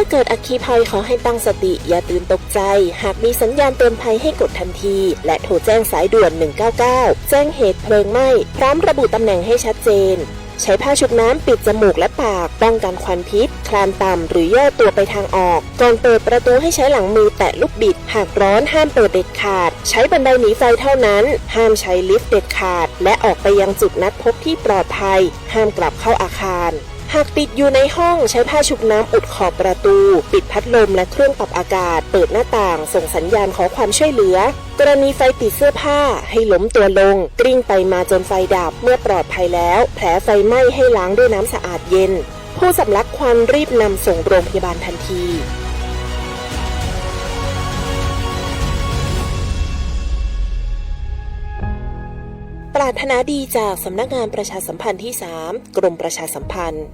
อเกิดอัคคีภัยขอให้ตั้งสติอย่าตื่นตกใจหากมีสัญญาณเตือนภัยให้กดทันทีและโทรแจ้งสายด่วน199แจ้งเหตุเพลิงไหม้พร้อมระบุตำแหน่งให้ชัดเจนใช้ผ้าชุบน้ำปิดจมูกและปากป้องกันควันพิษคลานต่ำหรือย่อตัวไปทางออกก่อนเปิดประตูให้ใช้หลังมือแตะลูกบิดหากร้อนห้ามเปิดเด็ดขาดใช้บันไดหนีไฟเท่านั้นห้ามใช้ลิฟต์เด็ดขาดและออกไปยังจุดนัดพบที่ปลอดภัยห้ามกลับเข้าอาคารหากติดอยู่ในห้องใช้ผ้าชุบน้ำอุดขอบประตูปิดพัดลมและเครื่องปรับอากาศเปิดหน้าต่างส่งสัญญาณขอความช่วยเหลือกรณีไฟติดเสื้อผ้าให้ล้มตัวลงกลิ้งไปมาจนไฟดับเมื่อปลอดภัยแล้วแผลไฟไหม้ให้ล้างด้วยน้ำสะอาดเย็นผู้สำลักควันรีบนำส่งโรงพยาบาลทันทีปรารถนาดีจากสำนักงานประชาสัมพันธ์ที่ 3 กรมประชาสัมพันธ์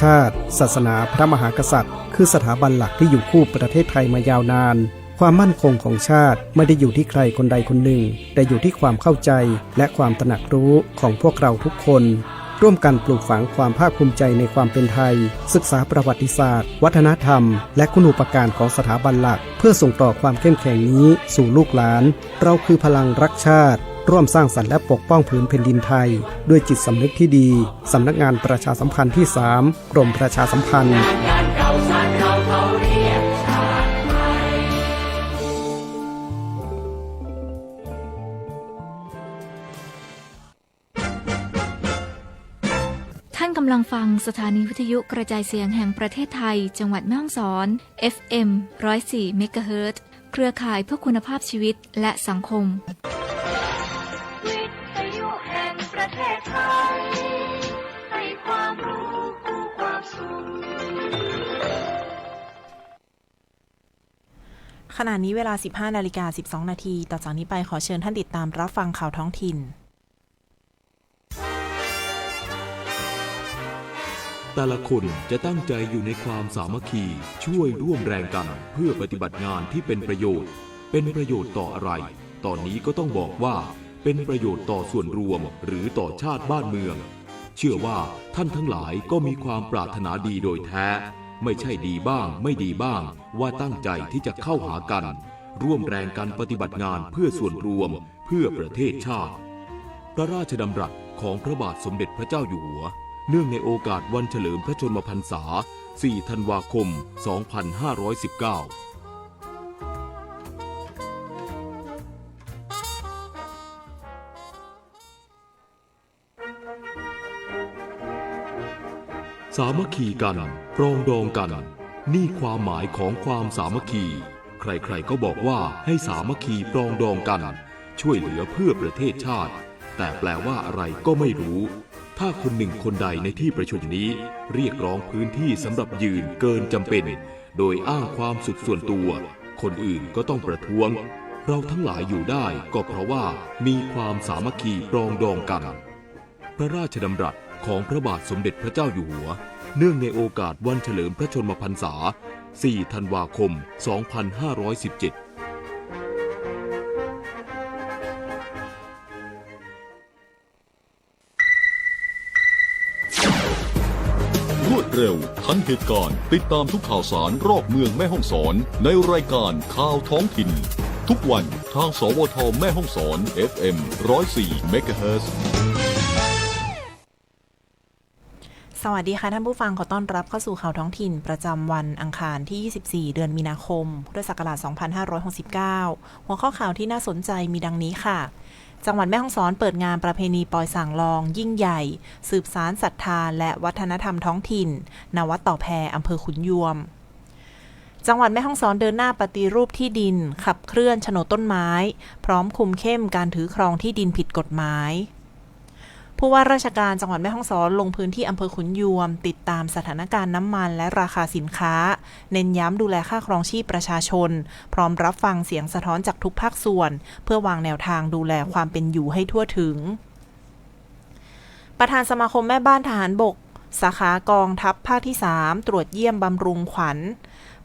ชาติศาสนาพระมหากษัตริย์คือสถาบันหลักที่อยู่คู่ประเทศไทยมายาวนานความมั่นคงของชาติไม่ได้อยู่ที่ใครคนใดคนหนึ่งแต่อยู่ที่ความเข้าใจและความตระหนักรู้ของพวกเราทุกคนร่วมกันปลูกฝังความภาคภูมิใจในความเป็นไทยศึกษาประวัติศาสตร์วัฒนธรรมและคุณูปการของสถาบันหลักเพื่อส่งต่อความเข้มแข็งนี้สู่ลูกหลานเราคือพลังรักชาติร่วมสร้างสรรค์และปกป้องผืนแผ่นดินไทยด้วยจิตสำนึกที่ดีสำนักงานประชาสัมพันธ์ที่ 3 กรมประชาสัมพันธ์ท่านกำลังฟังสถานีวิทยุกระจายเสียงแห่งประเทศไทยจังหวัดแม่ฮ่องสอน FM 104 เมกะเฮิรตซ์เครือข่ายเพื่อคุณภาพชีวิตและสังคมวิทยุแห่งประเทศไทยให้ความรู้คู่ความสุขขณะนี้เวลา 15:12 น.ต่อจากนี้ไปขอเชิญท่านติดตามรับฟังข่าวท้องถิ่นแต่ละคนจะตั้งใจอยู่ในความสามัคคีช่วยร่วมแรงกันเพื่อปฏิบัติงานที่เป็นประโยชน์ต่ออะไรตอนนี้ก็ต้องบอกว่าเป็นประโยชน์ต่อส่วนรวมหรือต่อชาติบ้านเมืองเชื่อว่าท่านทั้งหลายก็มีความปรารถนาดีโดยแท้ไม่ใช่ดีบ้างไม่ดีบ้างว่าตั้งใจที่จะเข้าหากันร่วมแรงกันปฏิบัติงานเพื่อส่วนรวมเพื่อประเทศชาติพระราชดำรัสของพระบาทสมเด็จพระเจ้าอยู่หัวเนื่องในโอกาสวันเฉลิมพระชนมพรรษา 4 ธันวาคม 2519 สามัคคีกันปรองดองกันนี่ความหมายของความสามัคคีใครๆก็บอกว่าให้สามัคคีปรองดองกันช่วยเหลือเพื่อประเทศชาติแต่แปลว่าอะไรก็ไม่รู้ถ้าคนหนึ่งคนใดในที่ประชุมนี้เรียกร้องพื้นที่สำหรับยืนเกินจำเป็นโดยอ้างความสุขส่วนตัวคนอื่นก็ต้องประท้วงเราทั้งหลายอยู่ได้ก็เพราะว่ามีความสามัคคีปรองดองกันพระราชดำรัสของพระบาทสมเด็จพระเจ้าอยู่หัวเนื่องในโอกาสวันเฉลิมพระชนมพรรษา 4 ธันวาคม 2517รวดเร็วทันเหตุการณ์ติดตามทุกข่าวสารรอบเมืองแม่ฮ่องสอนในรายการข่าวท้องถิ่นทุกวันทางสวทแม่ฮ่องสอน FM 104 เมกะเฮิรตซ์สวัสดีค่ะท่านผู้ฟังขอต้อนรับเข้าสู่ข่าวท้องถิ่นประจำวันอังคารที่ 24 เดือนมีนาคมพุทธศักราช 2569 หัวข้อข่าวที่น่าสนใจมีดังนี้ค่ะจังหวัดแม่ฮ่องสอนเปิดงานประเพณีปอยส่างลองยิ่งใหญ่สืบสานศรัทธาและวัฒนธรรมท้องถิ่นณ วัดต่อแพอำเภอขุนยวมจังหวัดแม่ฮ่องสอนเดินหน้าปฏิรูปที่ดินขับเคลื่อนโฉนดต้นไม้พร้อมคุมเข้มการถือครองที่ดินผิดกฎหมายผู้ว่าราชการจังหวัดแม่ฮ่องสอนลงพื้นที่อำเภอขุนยวมติดตามสถานการณ์น้ำมันและราคาสินค้าเน้นย้ำดูแลค่าครองชีพประชาชนพร้อมรับฟังเสียงสะท้อนจากทุกภาคส่วนเพื่อวางแนวทางดูแลความเป็นอยู่ให้ทั่วถึงประธานสมาคมแม่บ้านทหารบก สาขากองทัพภาคที่ 3ตรวจเยี่ยมบำรุงขวัญ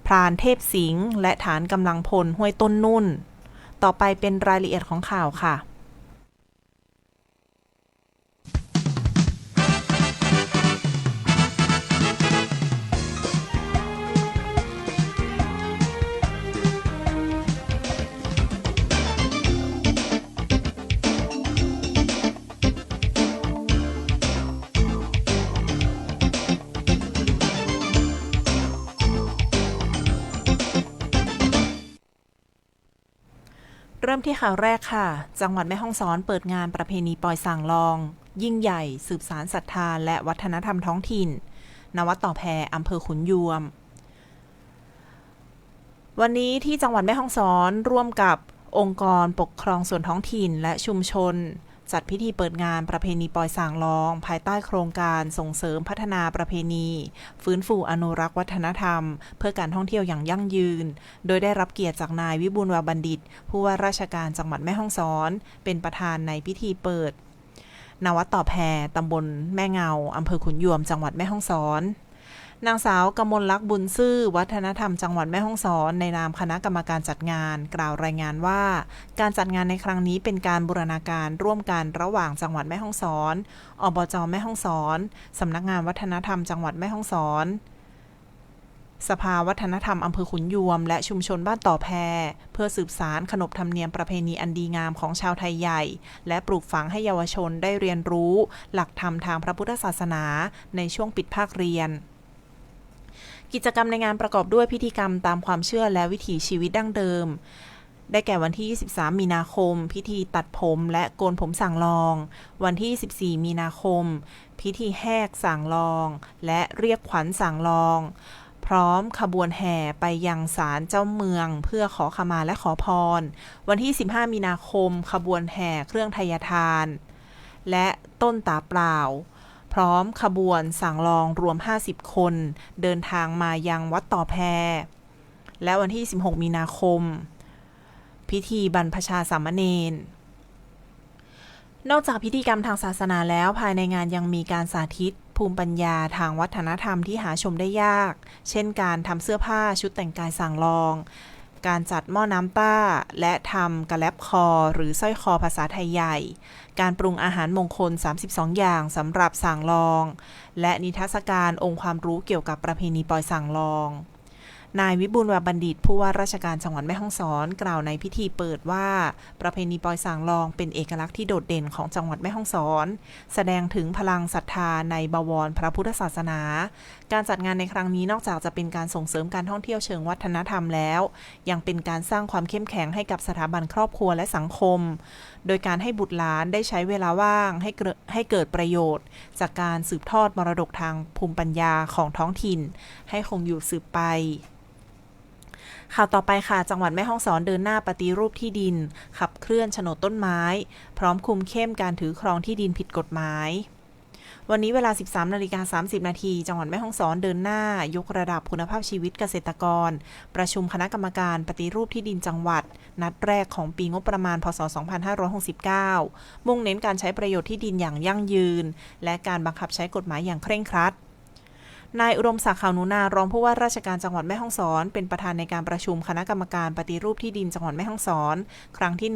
พรานเทพสิงห์และฐานกำลังพลห้วยต้นนุ่นต่อไปเป็นรายละเอียดของข่าวค่ะเริ่มที่ข่าวแรกค่ะจังหวัดแม่ฮ่องสอนเปิดงานประเพณีปอยส่างลองยิ่งใหญ่สืบสานศรัทธาและวัฒนธรรมท้องถิ่นณ วัดต่อแพอำเภอขุนยวมวันนี้ที่จังหวัดแม่ฮ่องสอนร่วมกับองค์กรปกครองส่วนท้องถิ่นและชุมชนจัดพิธีเปิดงานประเพณีปอยส่างลองภายใต้โครงการส่งเสริมพัฒนาประเพณีฟื้นฟูอนุรักษ์วัฒนธรรมเพื่อการท่องเที่ยวอย่างยั่งยืนโดยได้รับเกียรติจากนายวิบูลย์วาบัณฑิตผู้ว่าราชการจังหวัดแม่ฮ่องสอนเป็นประธานในพิธีเปิดณ วัดต่อแพตำบลแม่เงาอำเภอขุนยวมจังหวัดแม่ฮ่องสอนนางสาวกมลลักษณ์บุญซื่อวัฒนธรรมจังหวัดแม่ฮ่องสอนในนามคณะกรรมการจัดงานกล่าวรายงานว่าการจัดงานในครั้งนี้เป็นการบูรณาการร่วมกันระหว่างจังหวัดแม่ฮ่องสอนอบจ.แม่ฮ่องสอนสำนักงานวัฒนธรรมจังหวัดแม่ฮ่องสอนสภาวัฒนธรรมอำเภอขุนยวมและชุมชนบ้านต่อแพเพื่อสืบสานขนบธรรมเนียมประเพณีอันดีงามของชาวไทยใหญ่และปลูกฝังให้เยาวชนได้เรียนรู้หลักธรรมทางพระพุทธศาสนาในช่วงปิดภาคเรียนกิจกรรมในงานประกอบด้วยพิธีกรรมตามความเชื่อและวิถีชีวิตดั้งเดิมได้แก่วันที่ 23 มีนาคมพิธีตัดผมและโกนผมส่างลองวันที่ 24 มีนาคมพิธีแหกส่างลองและเรียกขวัญส่างลองพร้อมขบวนแห่ไปยังศาลเจ้าเมืองเพื่อขอขมาและขอพรวันที่ 15 มีนาคมขบวนแห่เครื่องไทยทานและต้นตาเปล่าพร้อมขบวนส่างลองรวม50คนเดินทางมายังวัดต่อแพและวันที่ 16 มีนาคมพิธีบรรพชาสามเณรนอกจากพิธีกรรมทางศาสนาแล้วภายในงานยังมีการสาธิตภูมิปัญญาทางวัฒนธรรมที่หาชมได้ยากเช่นการทำเสื้อผ้าชุดแต่งกายส่างลองการจัดหม้อน้ำต้าและทำกระแลบคอหรือสร้อยคอภาษาไทยใหญ่การปรุงอาหารมงคล32อย่างสำหรับส่างลองและนิทรรศการองค์ความรู้เกี่ยวกับประเพณีปอยส่างลองนายวิบูลย์วาบัณฑิตผู้ว่าราชการจังหวัดแม่ฮ่องสอนกล่าวในพิธีเปิดว่าประเพณีปอยส่างลองเป็นเอกลักษณ์ที่โดดเด่นของจังหวัดแม่ฮ่องสอนแสดงถึงพลังศรัทธาในบวรพระพุทธศาสนาการจัดงานในครั้งนี้นอกจากจะเป็นการส่งเสริมการท่องเที่ยวเชิงวัฒนธรรมแล้วยังเป็นการสร้างความเข้มแข็งให้กับสถาบันครอบครัวและสังคมโดยการให้บุตรหลานได้ใช้เวลาว่างให้เกิดประโยชน์จากการสืบทอดมรดกทางภูมิปัญญาของท้องถิ่นให้คงอยู่สืบไปข่าวต่อไปค่ะจังหวัดแม่ฮ่องสอนเดินหน้าปฏิรูปที่ดินขับเคลื่อนโฉนดต้นไม้พร้อมคุมเข้มการถือครองที่ดินผิดกฎหมายวันนี้เวลา 13:30 น.จังหวัดแม่ฮ่องสอนเดินหน้ายกระดับคุณภาพชีวิตเกษตรกรประชุมคณะกรรมการปฏิรูปที่ดินจังหวัดนัดแรกของปีงบประมาณพ.ศ. 2569มุ่งเน้นการใช้ประโยชน์ที่ดินอย่างยั่งยืนและการบังคับใช้กฎหมายอย่างเคร่งครัดนายอุดมศักดิ์ ขาวหนูนารองผู้ว่าราชการจังหวัดแม่ฮ่องสอนเป็นประธานในการประชุมคณะกรรมการปฏิรูปที่ดินจังหวัดแม่ฮ่องสอนครั้งที่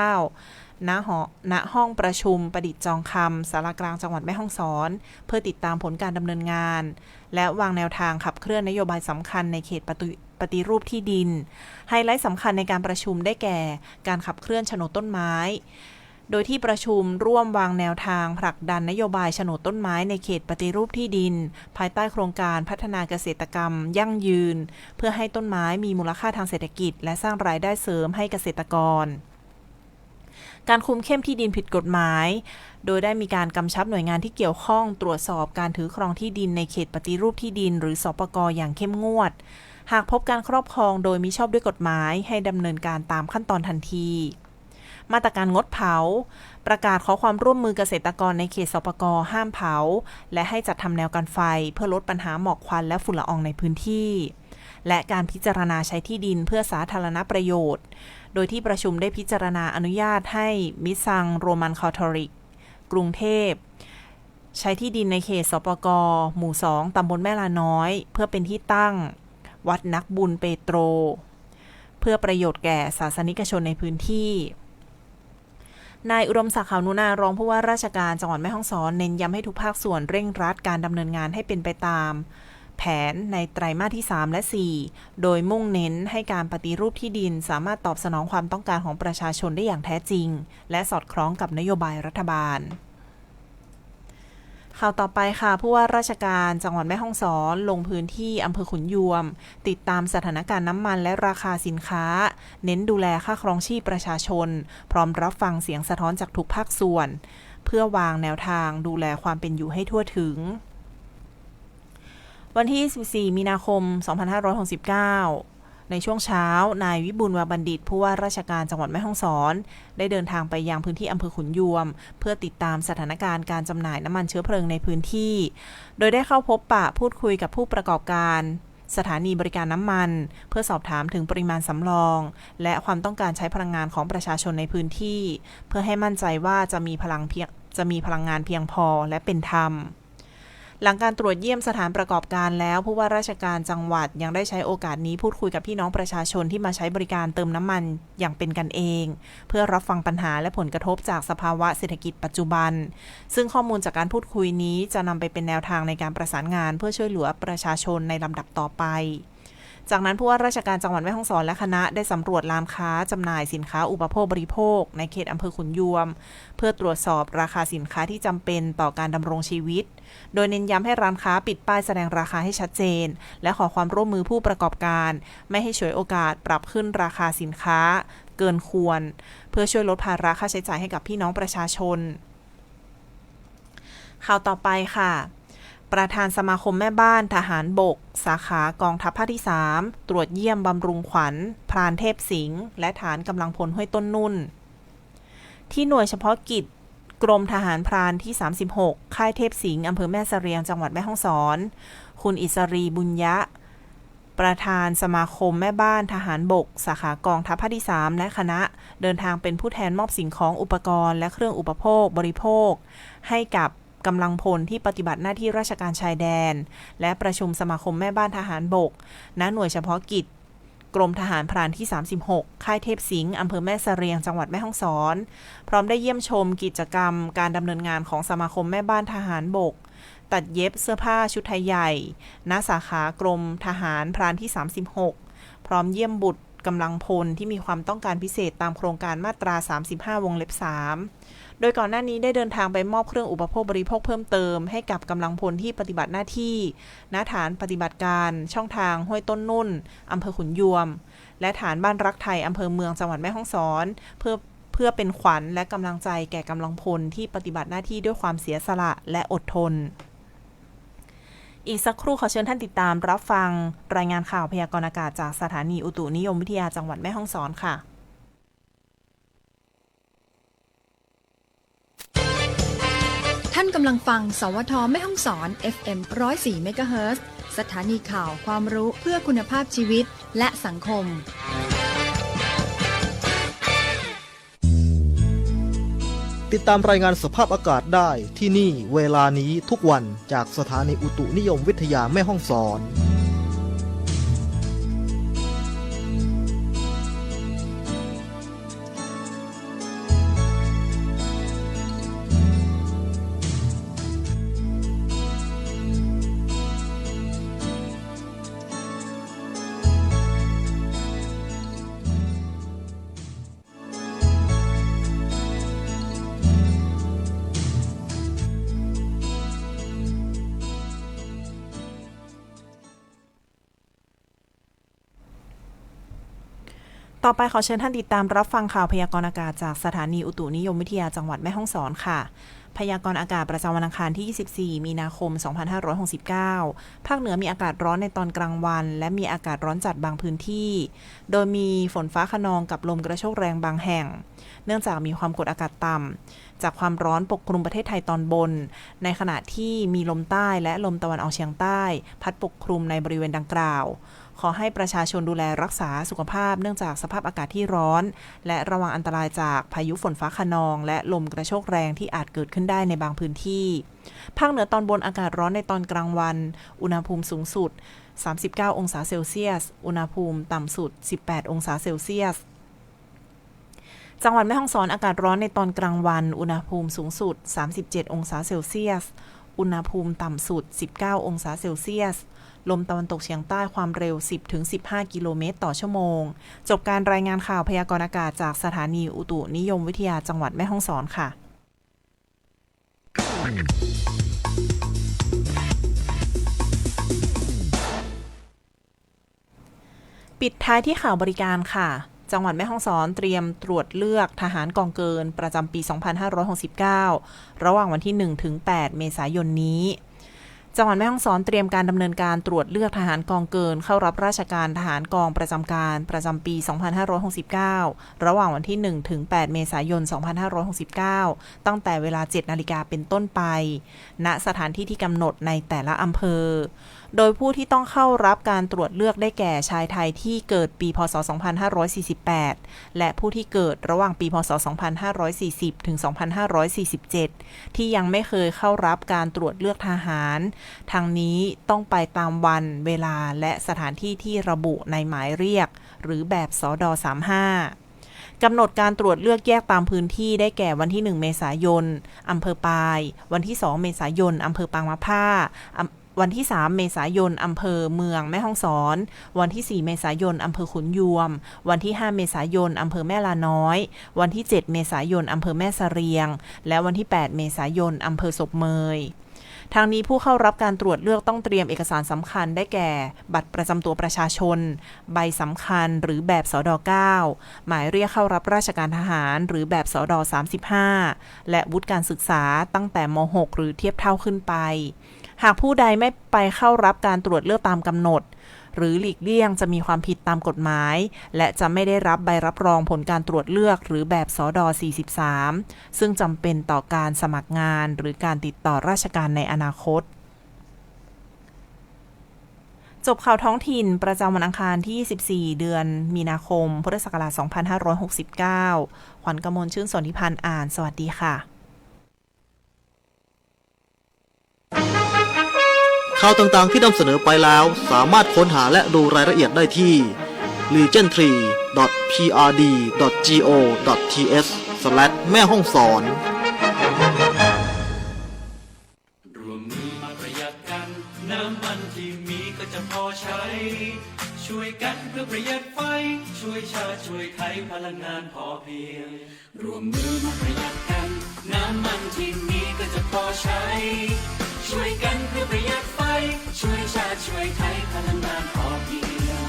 1/2569 ณ ห้องประชุมประดิษฐ์จองคำศาลากลางจังหวัดแม่ฮ่องสอนเพื่อติดตามผลการดำเนินงานและวางแนวทางขับเคลื่อนนโยบายสำคัญในเขตปฏิรูปที่ดินไฮไลท์สำคัญในการประชุมได้แก่การขับเคลื่อนโฉนดต้นไม้โดยที่ประชุมร่วมวางแนวทางผลักดันนโยบายโฉนดต้นไม้ในเขตปฏิรูปที่ดินภายใต้โครงการพัฒนาเกษตรกรรมยั่งยืนเพื่อให้ต้นไม้มีมูลค่าทางเศรษฐกิจและสร้างรายได้เสริมให้เกษตรกรการคุมเข้มที่ดินผิดกฎหมายโดยได้มีการกำชับหน่วยงานที่เกี่ยวข้องตรวจสอบการถือครองที่ดินในเขตปฏิรูปที่ดินหรือสปก.อย่างเข้มงวดหากพบการครอบครองโดยมิชอบด้วยกฎหมายให้ดำเนินการตามขั้นตอนทันทีมาตรการงดเผาประกาศขอความร่วมมือเกษตรกรในเขตสปก.ห้ามเผาและให้จัดทำแนวกันไฟเพื่อลดปัญหาหมอกควันและฝุ่นละอองในพื้นที่และการพิจารณาใช้ที่ดินเพื่อสาธารณประโยชน์โดยที่ประชุมได้พิจารณาอนุญาตให้มิซังโรมันคาทอลิกกรุงเทพ ใช้ที่ดินในเขตสปก.หมู่ 2 ตำบลแม่ลาน้อยเพื่อเป็นที่ตั้งวัดนักบุญเปโตรเพื่อประโยชน์แก่ศาสนิกชนในพื้นที่นายอุดมศักดิ์ ขาวนุนารองผู้ว่าราชการจังหวัดแม่ฮ่องสอนเน้นย้ำให้ทุกภาคส่วนเร่งรัดการดำเนินงานให้เป็นไปตามแผนในไตรมาสที่ 3 และ 4 โดยมุ่งเน้นให้การปฏิรูปที่ดินสามารถตอบสนองความต้องการของประชาชนได้อย่างแท้จริงและสอดคล้องกับนโยบายรัฐบาลข่าวต่อไปค่ะผู้ว่าราชการจังหวัดแม่ฮ่องสอนลงพื้นที่อำเภอขุนยวมติดตามสถานการณ์น้ำมันและราคาสินค้าเน้นดูแลค่าครองชีพประชาชนพร้อมรับฟังเสียงสะท้อนจากทุกภาคส่วนเพื่อวางแนวทางดูแลความเป็นอยู่ให้ทั่วถึงวันที่24 มีนาคม 2569 ในช่วงเช้านายวิบูลย์ วาบัณฑิตผู้ว่าราชการจังหวัดแม่ฮ่องสอนได้เดินทางไปยังพื้นที่อำเภอขุนยวมเพื่อติดตามสถานการณ์การจำหน่ายน้ำมันเชื้อเพลิงในพื้นที่โดยได้เข้าพบปะพูดคุยกับผู้ประกอบการสถานีบริการน้ำมันเพื่อสอบถามถึงปริมาณสำรองและความต้องการใช้พลังงานของประชาชนในพื้นที่เพื่อให้มั่นใจว่าจะมีพลังงานเพียงพอและเป็นธรรมหลังการตรวจเยี่ยมสถานประกอบการแล้วผู้ว่าราชการจังหวัดยังได้ใช้โอกาสนี้พูดคุยกับพี่น้องประชาชนที่มาใช้บริการเติมน้ำมันอย่างเป็นกันเองเพื่อรับฟังปัญหาและผลกระทบจากสภาวะเศรษฐกิจปัจจุบันซึ่งข้อมูลจากการพูดคุยนี้จะนำไปเป็นแนวทางในการประสานงานเพื่อช่วยเหลือประชาชนในลำดับต่อไปจากนั้นผู้ว่าราชการจังหวัดแม่ฮ่องสอนและคณะได้สำรวจร้านค้าจำหน่ายสินค้าอุปโภคบริโภคในเขตอำเภอขุนยวมเพื่อตรวจสอบราคาสินค้าที่จำเป็นต่อการดำรงชีวิตโดยเน้นย้ำให้ร้านค้าปิดป้ายแสดงราคาให้ชัดเจนและขอความร่วมมือผู้ประกอบการไม่ให้ฉวยโอกาสปรับขึ้นราคาสินค้าเกินควรเพื่อช่วยลดภาระค่าใช้จ่ายให้กับพี่น้องประชาชนข่าวต่อไปค่ะประธานสมาคมแม่บ้านทหารบกสาขากองทัพภาคที่ 3 ตรวจเยี่ยมบำรุงขวัญพรานเทพสิงห์และฐานกำลังพลห้วยต้นนุ่นที่หน่วยเฉพาะกิจกรมทหารพรานที่ 36 ค่ายเทพสิงห์อำเภอแม่เสรียงจังหวัดแม่ฮ่องสอนคุณอิสรีบุญยะประธานสมาคมแม่บ้านทหารบกสาขากองทัพภาคที่ 3 และคณะเดินทางเป็นผู้แทนมอบสิ่งของอุปกรณ์และเครื่องอุปโภคบริโภคให้กับกำลังพลที่ปฏิบัติหน้าที่ราชการชายแดนและประชุมสมาคมแม่บ้านทหารบกณหน่วยเฉพาะกิจกรมทหารพรานที่ 36 ค่ายเทพสิงห์อำเภอแม่เสรียงจังหวัดแม่ฮ่องสอนพร้อมได้เยี่ยมชมกิจกรรมการดำเนินงานของสมาคมแม่บ้านทหารบกตัดเย็บเสื้อผ้าชุดไทยใหญ่ณสาขากรมทหารพรานที่ 36 พร้อมเยี่ยมบุตรกำลังพลที่มีความต้องการพิเศษตามโครงการมาตรา 35 วงเล็บ 3โดยก่อนหน้านี้ได้เดินทางไปมอบเครื่องอุปโภคบริโภคเพิ่มเติมให้กับกำลังพลที่ปฏิบัติหน้าที่ณฐานปฏิบัติการช่องทางห้วยต้นนุ่นอำเภอขุนยวมและฐานบ้านรักไทยอำเภอเมืองจังหวัดแม่ฮ่องสอนเพื่อเป็นขวัญและกำลังใจแก่กำลังพลที่ปฏิบัติหน้าที่ด้วยความเสียสละและอดทนอีกสักครู่ขอเชิญท่านติดตามรับฟังรายงานข่าวพยากรณ์อากาศจากสถานีอุตุนิยมวิทยาจังหวัดแม่ฮ่องสอนค่ะท่านกำลังฟังสวทแม่ฮ่องสอน FM 104 เมกะเฮิรตซ์สถานีข่าวความรู้เพื่อคุณภาพชีวิตและสังคมติดตามรายงานสภาพอากาศได้ที่นี่เวลานี้ทุกวันจากสถานีอุตุนิยมวิทยาแม่ฮ่องสอนต่อไปขอเชิญท่านติดตามรับฟังข่าวพยากรณ์อากาศจากสถานีอุตุนิยมวิทยาจังหวัดแม่ฮ่องสอนค่ะพยากรณ์อากาศประจำวันอังคารที่24 มีนาคม 2569 ภาคเหนือมีอากาศร้อนในตอนกลางวันและมีอากาศร้อนจัดบางพื้นที่โดยมีฝนฟ้าคะนองกับลมกระโชกแรงบางแห่งเนื่องจากมีความกดอากาศต่ำ จากความร้อนปกคลุมประเทศไทยตอนบนในขณะที่มีลมใต้และลมตะวันออกเฉียงใต้พัดปกคลุมในบริเวณดังกล่าวขอให้ประชาชนดูแลรักษาสุขภาพเนื่องจากสภาพอากาศที่ร้อนและระวังอันตรายจากพายุฝนฟ้าคะนองและลมกระโชกแรงที่อาจเกิดขึ้นได้ในบางพื้นที่ภาคเหนือตอนบนอากาศร้อนในตอนกลางวันอุณหภูมิสูงสุด39องศาเซลเซียสอุณหภูมิต่ำสุด18องศาเซลเซียสจังหวัดแม่ฮ่องสอนอากาศร้อนในตอนกลางวันอุณหภูมิสูงสุด37องศาเซลเซียสอุณหภูมิต่ำสุด19องศาเซลเซียสลมตะวันตกเฉียงใต้ความเร็ว 10-15 กิโลเมตรต่อชั่วโมงจบการรายงานข่าวพยากรณ์อากาศจากสถานีอุตุนิยมวิทยาจังหวัดแม่ฮ่องสอนค่ะปิดท้ายที่ข่าวบริการค่ะจังหวัดแม่ฮ่องสอนเตรียมตรวจเลือกทหารกองเกินประจำปี 2569 ระหว่างวันที่ 1-8 เมษายนนี้จังหวัดแม่ฮ่องสอนเตรียมการดำเนินการตรวจเลือกทหารกองเกินเข้ารับราชการทหารกองประจำการประจำปี 2569 ระหว่างวันที่ 1-8 เมษายน 2569 ตั้งแต่เวลา 7 นาฬิกาเป็นต้นไปณสถานที่ที่กำหนดในแต่ละอำเภอโดยผู้ที่ต้องเข้ารับการตรวจเลือกได้แก่ชายไทยที่เกิดปีพ.ศ. 2548 และผู้ที่เกิดระหว่างปีพ.ศ. 2540 ถึง 2547 ที่ยังไม่เคยเข้ารับการตรวจเลือกทหารทางนี้ต้องไปตามวันเวลาและสถานที่ที่ระบุในหมายเรียกหรือแบบสด35กำหนดการตรวจเลือกแยกตามพื้นที่ได้แก่วันที่ 1 เมษายนอำเภอปายวันที่ 2 เมษายนอำเภอปางมะผ้าวันที่ 3 เมษายนอำเภอเมืองแม่ฮ่องสอนวันที่ 4 เมษายนอำเภอขุนยวมวันที่ 5 เมษายนอำเภอแม่ลาน้อยวันที่ 7 เมษายนอำเภอแม่เสรียงและวันที่ 8 เมษายนอำเภอศพเมยทางนี้ผู้เข้ารับการตรวจเลือกต้องเตรียมเอกสารสำคัญได้แก่บัตรประจำตัวประชาชนใบสำคัญหรือแบบสด9หมายเรียกเข้ารับราชการทหารหรือแบบสด35และวุฒิการศึกษาตั้งแต่ม.6 หรือเทียบเท่าขึ้นไปหากผู้ใดไม่ไปเข้ารับการตรวจเลือกตามกำหนดหรือหลีกเลี่ยงจะมีความผิดตามกฎหมายและจะไม่ได้รับใบรับรองผลการตรวจเลือกหรือแบบสด43ซึ่งจำเป็นต่อการสมัครงานหรือการติดต่อราชการในอนาคตจบข่าวท้องถิ่นประจำวันอังคารที่24เดือนมีนาคมพุทธศักราช2569ขวัญกมลชื่นสนธิพันธ์อ่านสวัสดีค่ะข่าวต่างๆที่นำเสนอไปแล้วสามารถค้นหาและดูรายละเอียดได้ที่ legendtree.prd.go.th/ แม่ฮ่องสอนรวมมือมาประหยัดกันน้ำมันที่มีก็จะพอใช้ช่วยกันเพื่อประหยัดไฟช่วยชาติช่วยไทยพลังงานพอเพียงรวมมือมาประหยัดกันน้ำมันที่มีก็จะพอใช้ช่วยกันเพื่อประหยัดไฟช่วยชาติช่วยไทยพลังงานพอเพียง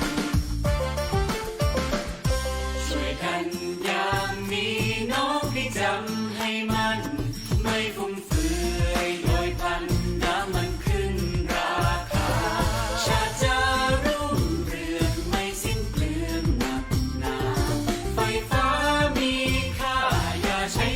ช่วยกันอย่างมีน้องให้จำให้มันไม่ฟุ่มเฟือยโดยพลันน้ำมันขึ้นราคาชาติจะรุ่งเรืองไม่สิ้นเปลืองหนักหนาไฟฟ้ามีค่าอย่าใช้